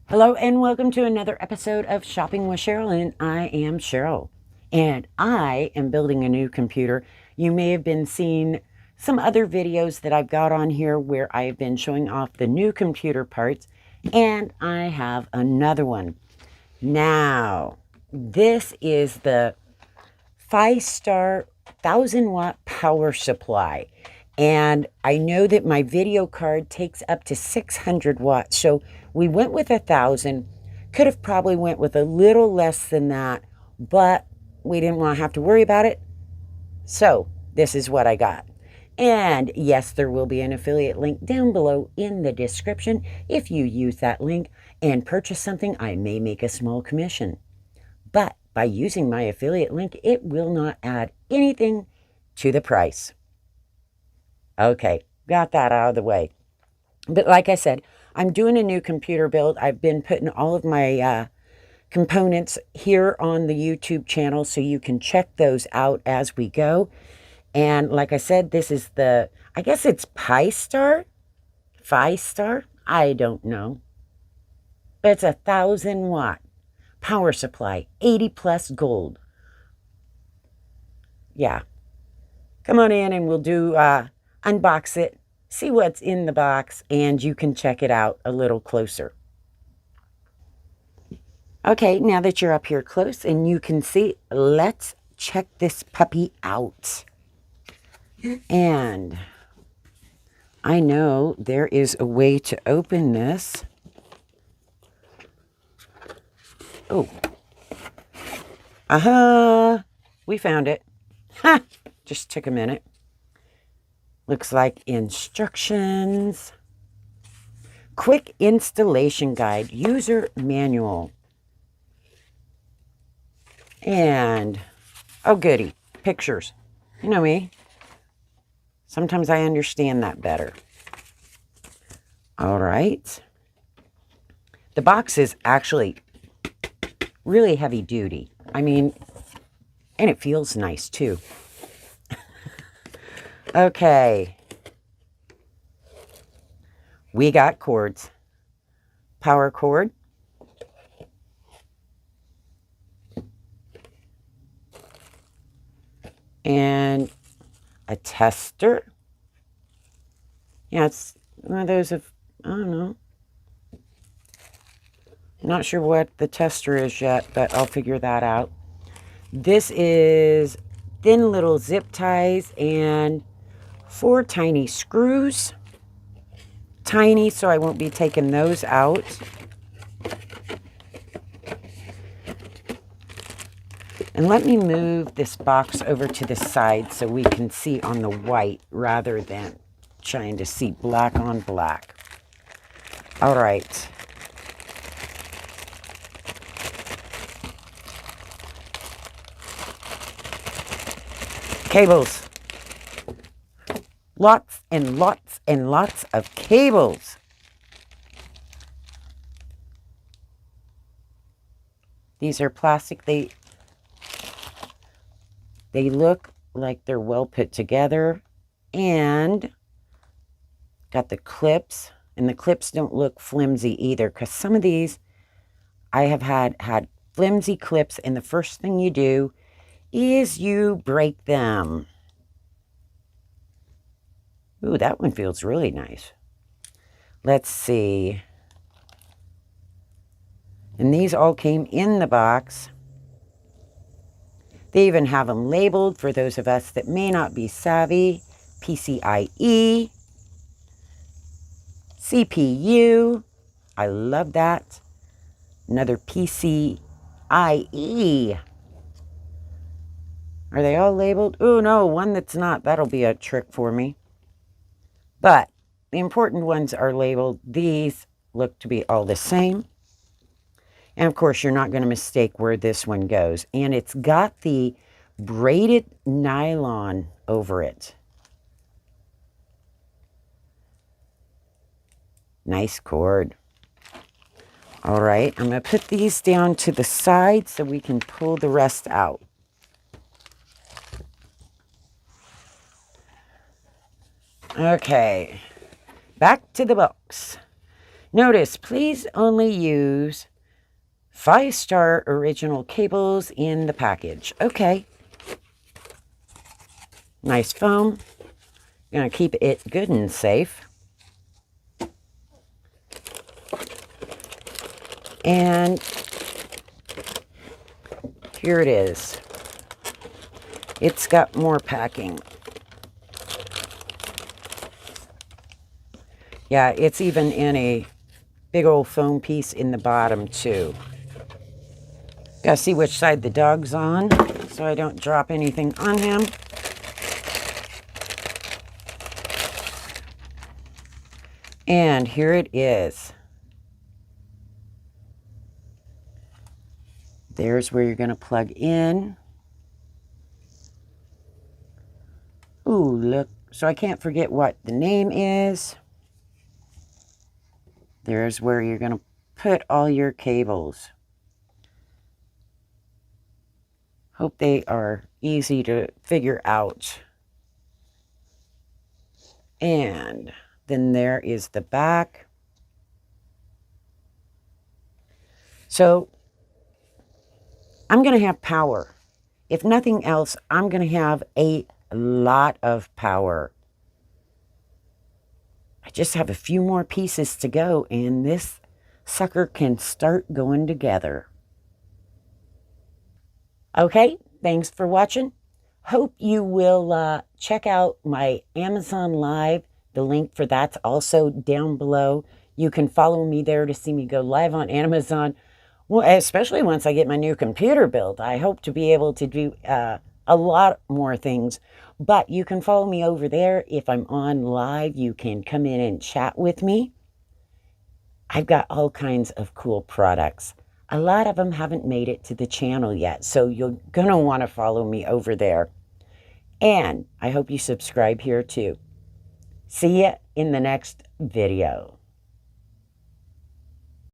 Hello and welcome to another episode of Shopping with Cheryl, and I am Cheryl. And I am building a new computer. You may have been seeing some other videos that I've got on here where I've been showing off the new computer parts, and I have another one. Now, this is the Pystar 1000-watt power supply. And I know that my video card takes up to 600 watts. So we went with 1,000. Could have probably went with a little less than that, but we didn't want to have to worry about it. So this is what I got. And yes, there will be an affiliate link down below in the description. If you use that link and purchase something, I may make a small commission. But by using my affiliate link, it will not add anything to the price. Okay, got that out of the way. But like I said, I'm doing a new computer build. I've been putting all of my components here on the YouTube channel, so you can check those out as we go. And like I said, this is I guess it's Pystar? Pystar? I don't know. But it's 1,000-watt power supply, 80 plus gold. Yeah. Come on in and we'll do unbox it, see what's in the box, and you can check it out a little closer. Okay, now that you're up here close and you can see, let's check this puppy out. And I know there is a way to open this. Oh. We found it. Ha! Just took a minute. Looks like instructions. Quick installation guide, user manual. And, oh goody, pictures. You know me. Sometimes I understand that better. All right. The box is actually really heavy duty. I mean, and it feels nice too. Okay. We got cords. Power cord. And a tester. Yeah, it's one of those of, I don't know. Not sure what the tester is yet, but I'll figure that out. This is thin little zip ties and 4 tiny screws. Tiny, so I won't be taking those out. And let me move this box over to the side so we can see on the white rather than trying to see black on black. All right. Cables. Lots and lots and lots of cables. These are plastic. They look like they're well put together, and got the clips, and the clips don't look flimsy either, because some of these I have had flimsy clips, and the first thing you do is you break them. Ooh, that one feels really nice. Let's see. And these all came in the box. They even have them labeled for those of us that may not be savvy. PCIe. CPU. I love that. Another PCIe. Are they all labeled? Oh, no, one that's not. That'll be a trick for me. But the important ones are labeled. These look to be all the same. And of course, you're not going to mistake where this one goes. And it's got the braided nylon over it. Nice cord. All right, I'm going to put these down to the side so we can pull the rest out. Okay, back to the box. Notice, please only use Pystar original cables in the package. Okay. Nice foam. Gonna keep it good and safe. And here it is. It's got more packing. Yeah, it's even in a big old foam piece in the bottom too. Gotta see which side the dog's on so I don't drop anything on him. And here it is. There's where you're going to plug in. Ooh, look. So I can't forget what the name is. There's where you're going to put all your cables. Hope they are easy to figure out. And then there is the back. So I'm going to have power. If nothing else, I'm going to have a lot of power. I just have a few more pieces to go, and this sucker can start going together. Okay, thanks for watching. Hope you will check out my Amazon Live. The link for that's also down below. You can follow me there to see me go live on Amazon. Well, especially once I get my new computer built. I hope to be able to do a lot more things. But you can follow me over there. If I'm on live, you can come in and chat with me. I've got all kinds of cool products. A lot of them haven't made it to the channel yet, so you're going to want to follow me over there. And I hope you subscribe here too. See ya in the next video.